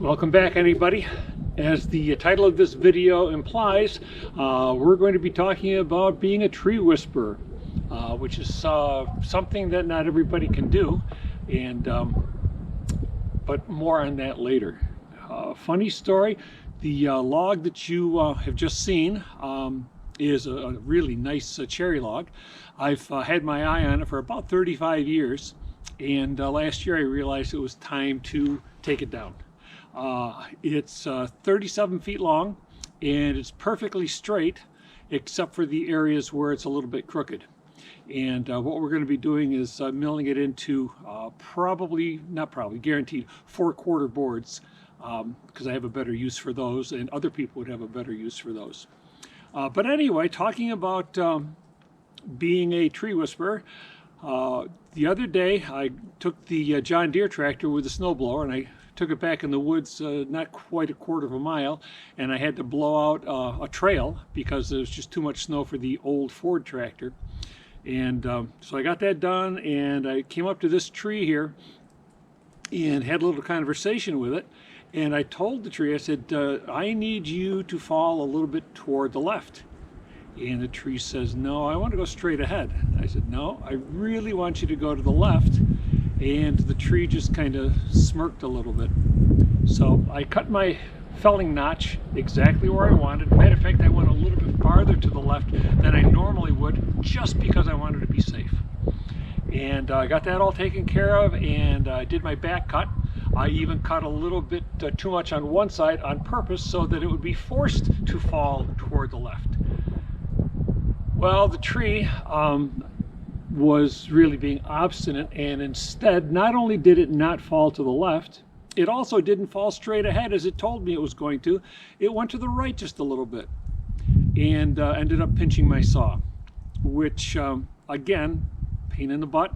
Welcome back, anybody. As the title of this video implies, we're going to be talking about being a tree whisperer, which is something that not everybody can do, and but more on that later. Funny story, the log that you have just seen is a really nice cherry log. I've had my eye on it for about 35 years, and last year I realized it was time to take it down. It's 37 feet long, and it's perfectly straight except for the areas where it's a little bit crooked. And what we're going to be doing is milling it into guaranteed 4/4 boards, because I have a better use for those, and other people would have a better use for those. But anyway, talking about being a tree whisperer, the other day I took the John Deere tractor with the snowblower, and I took it back in the woods, not quite 1/4 of a mile, and I had to blow out a trail because there was just too much snow for the old Ford tractor. And so I got that done, and I came up to this tree here and had a little conversation with it. And I told the tree, I said, I need you to fall a little bit toward the left. And the tree says, no, I want to go straight ahead. I said, no, I really want you to go to the left. And the tree just kind of smirked a little bit. So I cut my felling notch exactly where I wanted. Matter of fact, I went a little bit farther to the left than I normally would, just because I wanted to be safe. And I got that all taken care of, and I did my back cut. I even cut a little bit too much on one side on purpose so that it would be forced to fall toward the left. Well, the tree was really being obstinate, and instead, not only did it not fall to the left, it also didn't fall straight ahead as it told me it was going to. It went to the right just a little bit, and ended up pinching my saw, which again, pain in the butt.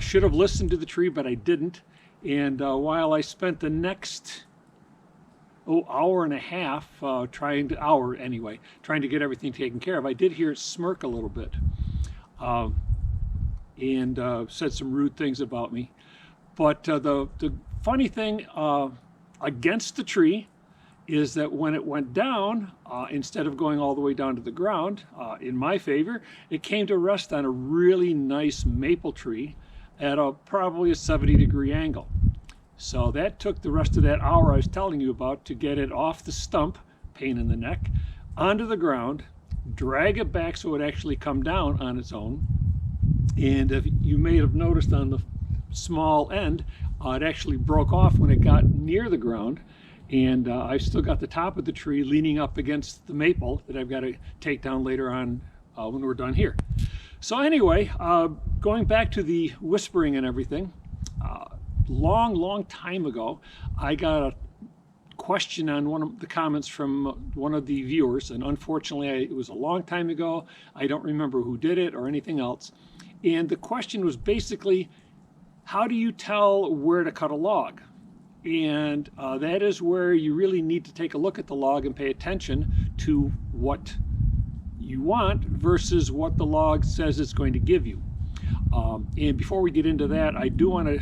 Should have listened to the tree, but I didn't. And while I spent the next hour and a half trying to get everything taken care of, I did hear it smirk a little bit, and said some rude things about me. But the funny thing against the tree is that when it went down, instead of going all the way down to the ground, in my favor, it came to rest on a really nice maple tree at probably a 70-degree angle. So that took the rest of that hour I was telling you about to get it off the stump, pain in the neck, onto the ground, drag it back so it actually come down on its own. And if you may have noticed on the small end, it actually broke off when it got near the ground. And I've still got the top of the tree leaning up against the maple that I've got to take down later on when we're done here. So anyway, going back to the whispering and everything, long time ago, I got a question on one of the comments from one of the viewers, and unfortunately it was a long time ago. I don't remember who did it or anything else. And the question was basically, how do you tell where to cut a log? And that is where you really need to take a look at the log and pay attention to what you want versus what the log says it's going to give you. And before we get into that, I do want to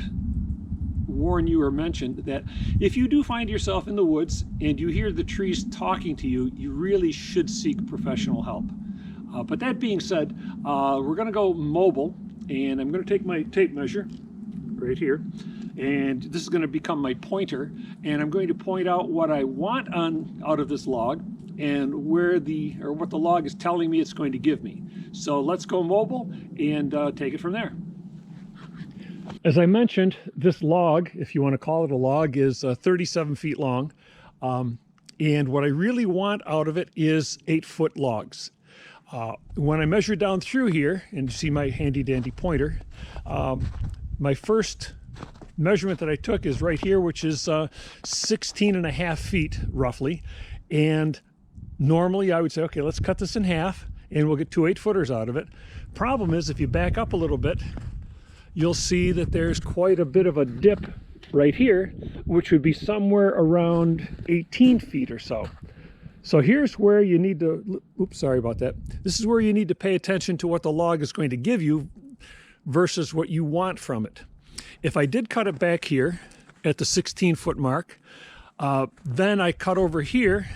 warn you or mention that if you do find yourself in the woods and you hear the trees talking to you, you really should seek professional help. But that being said, we're going to go mobile, and I'm going to take my tape measure right here, and this is going to become my pointer, and I'm going to point out what I want out of this log and what the log is telling me it's going to give me. So let's go mobile and take it from there. As I mentioned, this log, if you want to call it a log, is 37 feet long. And what I really want out of it is 8-foot logs. When I measure down through here, and you see my handy dandy pointer, my first measurement that I took is right here, which is 16.5 feet roughly. And normally I would say, okay, let's cut this in half and we'll get 2 8-footers out of it. Problem is, if you back up a little bit, you'll see that there's quite a bit of a dip right here, which would be somewhere around 18 feet or so. So here's where you need to, oops, sorry about that. This is where you need to pay attention to what the log is going to give you versus what you want from it. If I did cut it back here at the 16-foot mark, Then I cut over here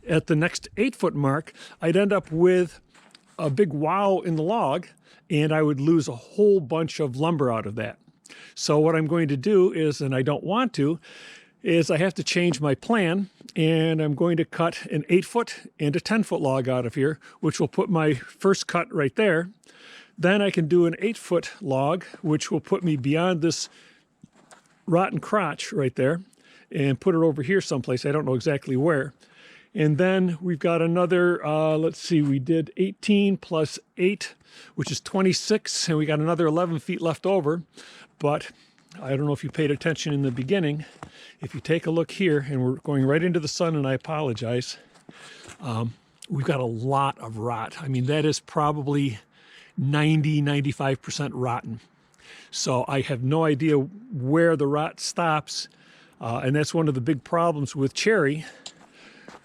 at the next 8-foot mark, I'd end up with a big wow in the log, and I would lose a whole bunch of lumber out of that. So what I'm going to do is, and I don't want to, is I have to change my plan, and I'm going to cut an 8-foot and a 10-foot log out of here, which will put my first cut right there. Then I can do an 8-foot log, which will put me beyond this rotten crotch right there, and put it over here someplace. I don't know exactly where. And then we've got another, let's see, we did 18 plus 8, which is 26, and we got another 11 feet left over. But I don't know if you paid attention in the beginning. If you take a look here, and we're going right into the sun, and I apologize, we've got a lot of rot. I mean, that is probably 90–95% rotten. So I have no idea where the rot stops, and that's one of the big problems with cherry.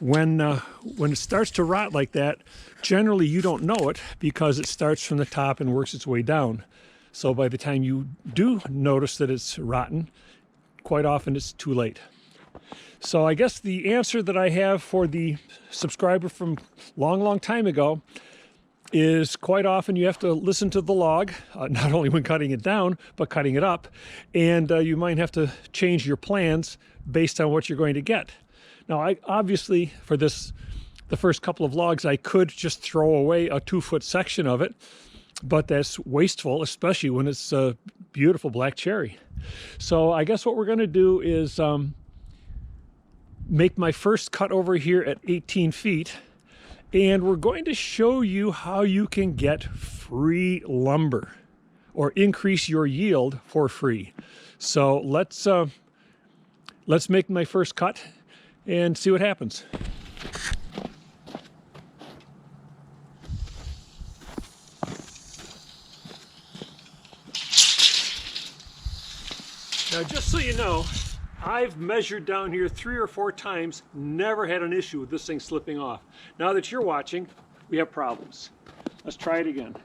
When it starts to rot like that, generally you don't know it because it starts from the top and works its way down. So by the time you do notice that it's rotten, quite often it's too late. So I guess the answer that I have for the subscriber from long time ago is quite often you have to listen to the log, not only when cutting it down, but cutting it up. And you might have to change your plans based on what you're going to get. Now, I obviously, for this, the first couple of logs, I could just throw away a 2-foot section of it, but that's wasteful, especially when it's a beautiful black cherry. So I guess what we're going to do is make my first cut over here at 18 feet, and we're going to show you how you can get free lumber or increase your yield for free. So let's make my first cut and see what happens. Now, just so you know, I've measured down here 3 or 4 times, never had an issue with this thing slipping off. Now that you're watching, we have problems. Let's try it again.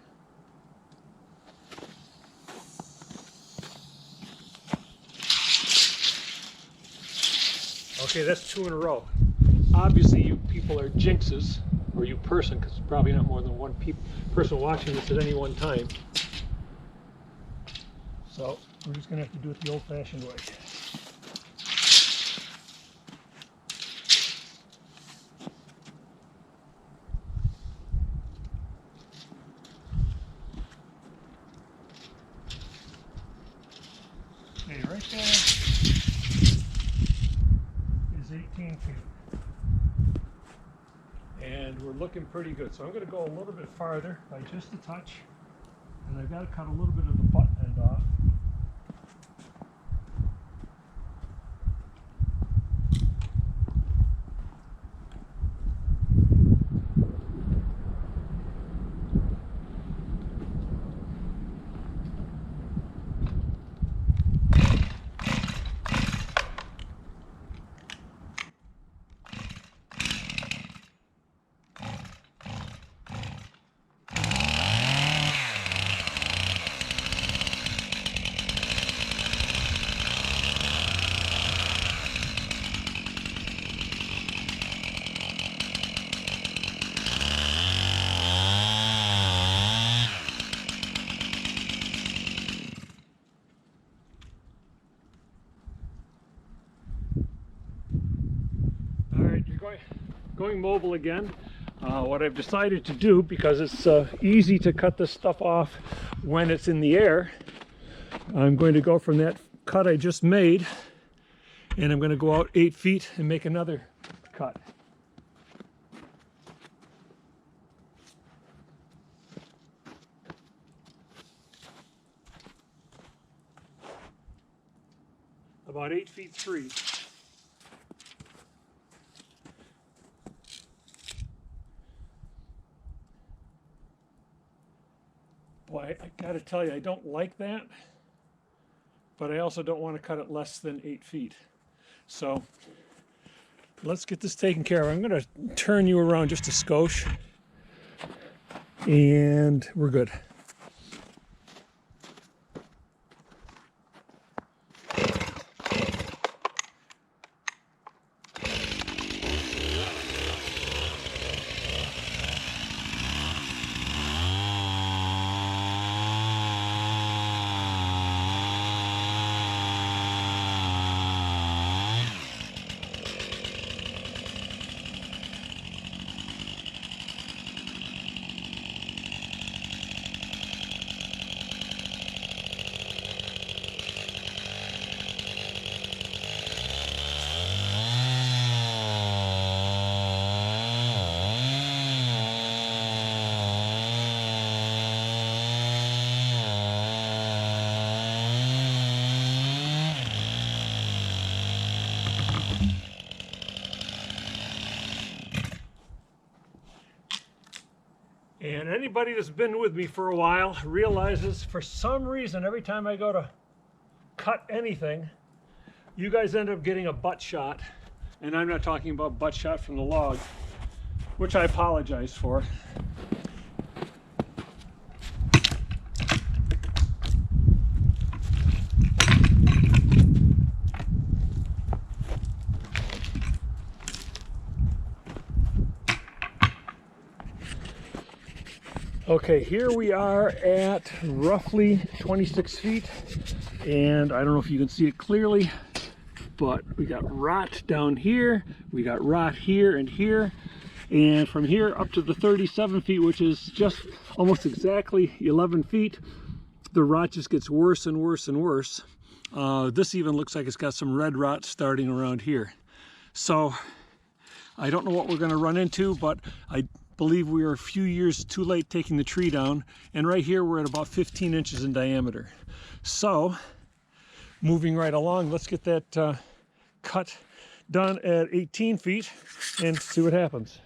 Okay, that's 2 in a row. Obviously, you people are jinxes, or you person, because there's probably not more than one person watching this at any one time. So we're just going to have to do it the old-fashioned way. Okay, right there is 18 feet. And we're looking pretty good. So I'm going to go a little bit farther by just a touch. And I've got to cut a little bit of the butt end off. Going mobile again. What I've decided to do, because it's easy to cut this stuff off when it's in the air, I'm going to go from that cut I just made, and I'm going to go out 8 feet and make another cut. About 8 feet 3. Boy, I gotta tell you, I don't like that, but I also don't want to cut it less than 8 feet. So let's get this taken care of. I'm gonna turn you around just a skosh, and we're good. anybody that's been with me for a while realizes for some reason every time I go to cut anything, you guys end up getting a butt shot. And I'm not talking about butt shot from the log, which I apologize for. Okay, here we are at roughly 26 feet, and I don't know if you can see it clearly, but we got rot down here, we got rot here and here, and from here up to the 37 feet, which is just almost exactly 11 feet, the rot just gets worse and worse and worse. This even looks like it's got some red rot starting around here. So I don't know what we're going to run into, but I believe we are a few years too late taking the tree down, and right here we're at about 15 inches in diameter. So moving right along, let's get that cut done at 18 feet and see what happens.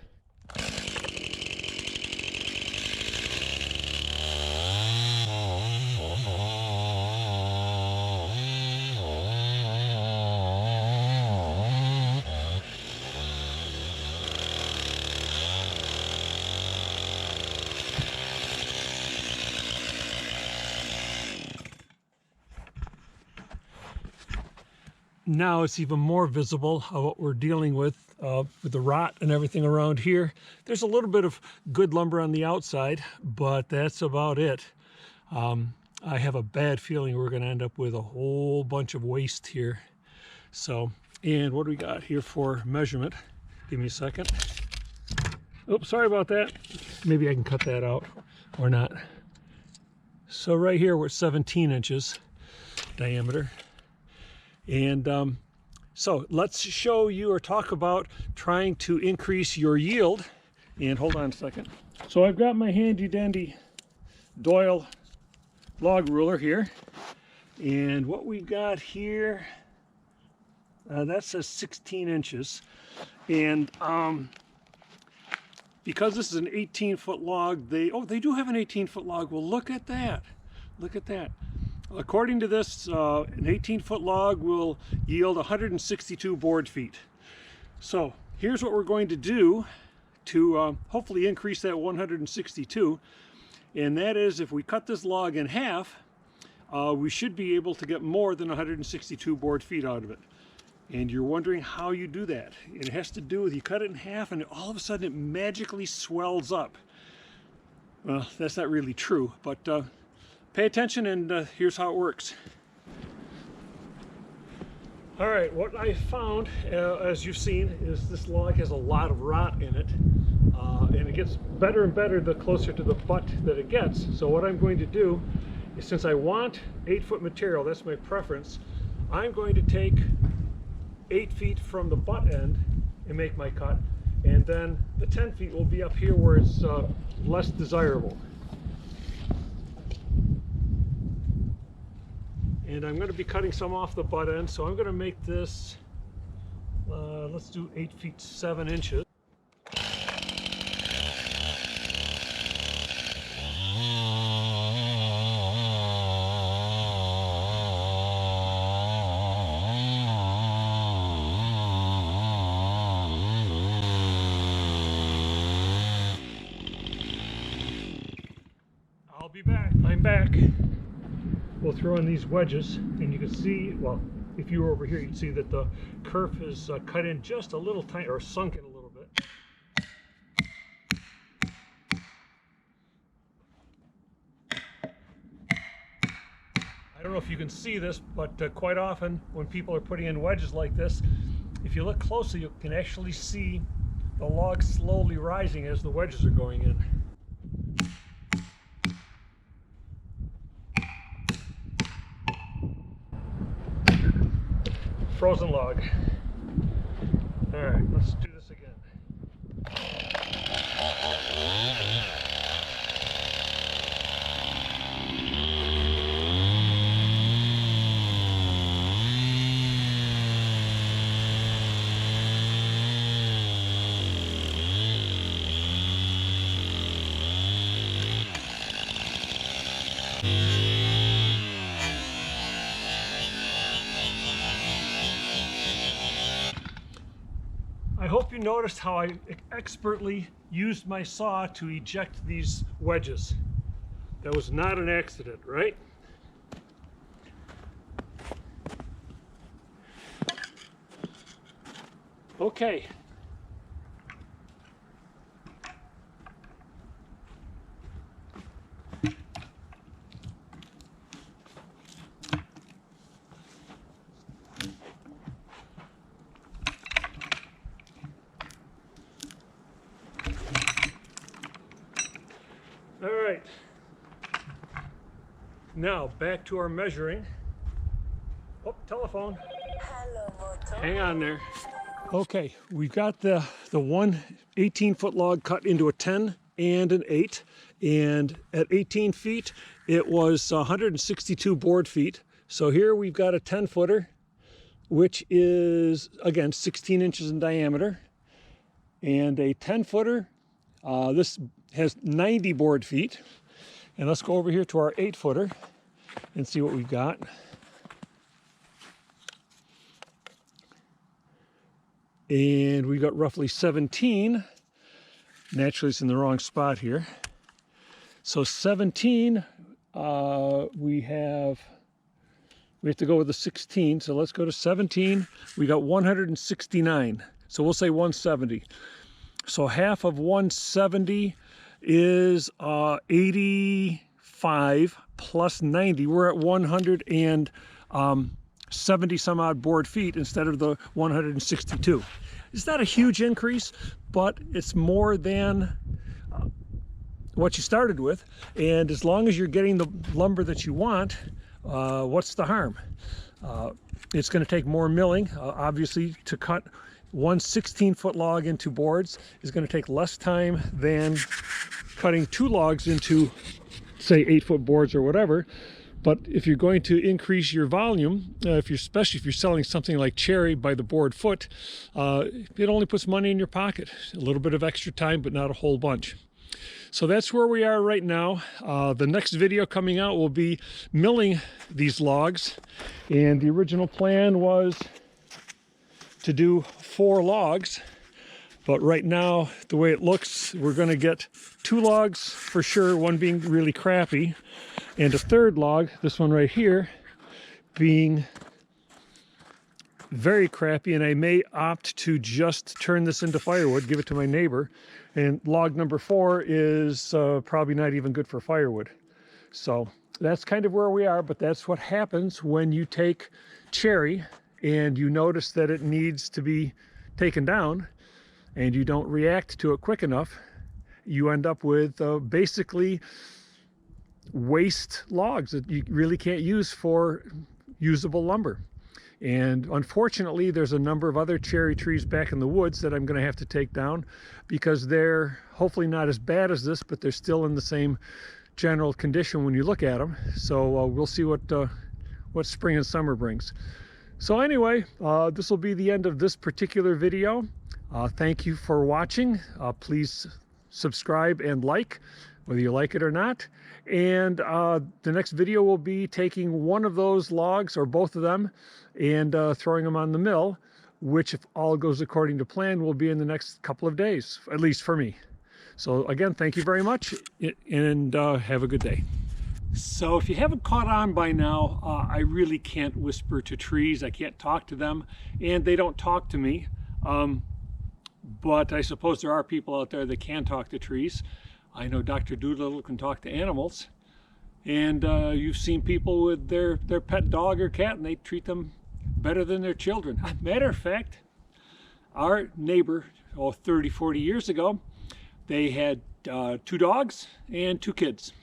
Now it's even more visible of what we're dealing with the rot and everything around here. There's a little bit of good lumber on the outside, but that's about it. I have a bad feeling we're going to end up with a whole bunch of waste here. So, and what do we got here for measurement? Give me a second. Oops, sorry about that. Maybe I can cut that out or not. So right here we're at 17 inches diameter. And so let's show you or talk about trying to increase your yield. And hold on a second. So I've got my handy dandy Doyle log ruler here. And what we got here, that says 16 inches. And because this is an 18-foot log, they do have an 18-foot log. Well, look at that. Look at that. According to this, an 18-foot log will yield 162 board feet. So here's what we're going to do to hopefully increase that 162. And that is, if we cut this log in half, we should be able to get more than 162 board feet out of it. And you're wondering how you do that. It has to do with you cut it in half and all of a sudden it magically swells up. Well, that's not really true, but pay attention, and here's how it works. All right, what I found, as you've seen, is this log has a lot of rot in it, and it gets better and better the closer to the butt that it gets. So what I'm going to do is, since I want 8-foot material, that's my preference, I'm going to take 8 feet from the butt end and make my cut, and then the 10 feet will be up here where it's less desirable. And I'm going to be cutting some off the butt end, so I'm going to make this, let's do 8 feet 7 inches. I'll be back. I'm back. We'll throw in these wedges, and you can see, well, if you were over here, you'd see that the kerf is cut in just a little tiny, or sunk in a little bit. I don't know if you can see this, but quite often when people are putting in wedges like this, if you look closely, you can actually see the log slowly rising as the wedges are going in. Frozen log. All right, let's do this again. hope you noticed how I expertly used my saw to eject these wedges. That was not an accident, right? Okay. All right. Now back to our measuring. Oh, telephone. Hang on there. Okay, we've got the one 18-foot log cut into a 10 and an 8, and at 18 feet it was 162 board feet. So here we've got a 10-footer, which is again 16 inches in diameter, and a 10-footer. This has 90 board feet. And let's go over here to our 8-footer and see what we've got. And we got roughly 17. Naturally, it's in the wrong spot here. So 17, we have to go with the 16. So let's go to 17. We got 169. So we'll say 170. So half of 170 is 85 plus 90. We're at 170 some odd board feet instead of the 162. It's not a huge increase, but it's more than what you started with. And as long as you're getting the lumber that you want, what's the harm? It's going to take more milling, obviously, to cut one 16-foot log into boards is going to take less time than cutting 2 logs into, say, 8-foot boards or whatever. But if you're going to increase your volume, especially if you're selling something like cherry by the board foot, it only puts money in your pocket. A little bit of extra time, but not a whole bunch. So that's where we are right now. The next video coming out will be milling these logs. And the original plan was to do 4 logs, but right now the way it looks, we're going to get 2 logs for sure, one being really crappy, and a 3rd log, this one right here, being very crappy, and I may opt to just turn this into firewood, give it to my neighbor. And log number 4 is probably not even good for firewood. So that's kind of where we are, but that's what happens when you take cherry and you notice that it needs to be taken down and you don't react to it quick enough. You end up with basically waste logs that you really can't use for usable lumber. And unfortunately, there's a number of other cherry trees back in the woods that I'm going to have to take down because they're hopefully not as bad as this, but they're still in the same general condition when you look at them. So we'll see what spring and summer brings. So anyway, this will be the end of this particular video. Thank you for watching. Please subscribe and like, whether you like it or not. And the next video will be taking one of those logs, or both of them, and throwing them on the mill, which, if all goes according to plan, will be in the next couple of days, at least for me. So again, thank you very much, and have a good day. So if you haven't caught on by now, I really can't whisper to trees. I can't talk to them, and they don't talk to me. But I suppose there are people out there that can talk to trees. I know Dr. Doolittle can talk to animals. And you've seen people with their pet dog or cat, and they treat them better than their children. Matter of fact, our neighbor, 30, 40 years ago, they had 2 dogs and 2 kids.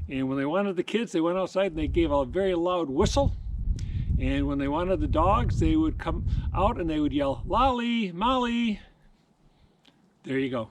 And when they wanted the kids, they went outside and they gave a very loud whistle. And when they wanted the dogs, they would come out and they would yell, "Lolly, Molly." There you go.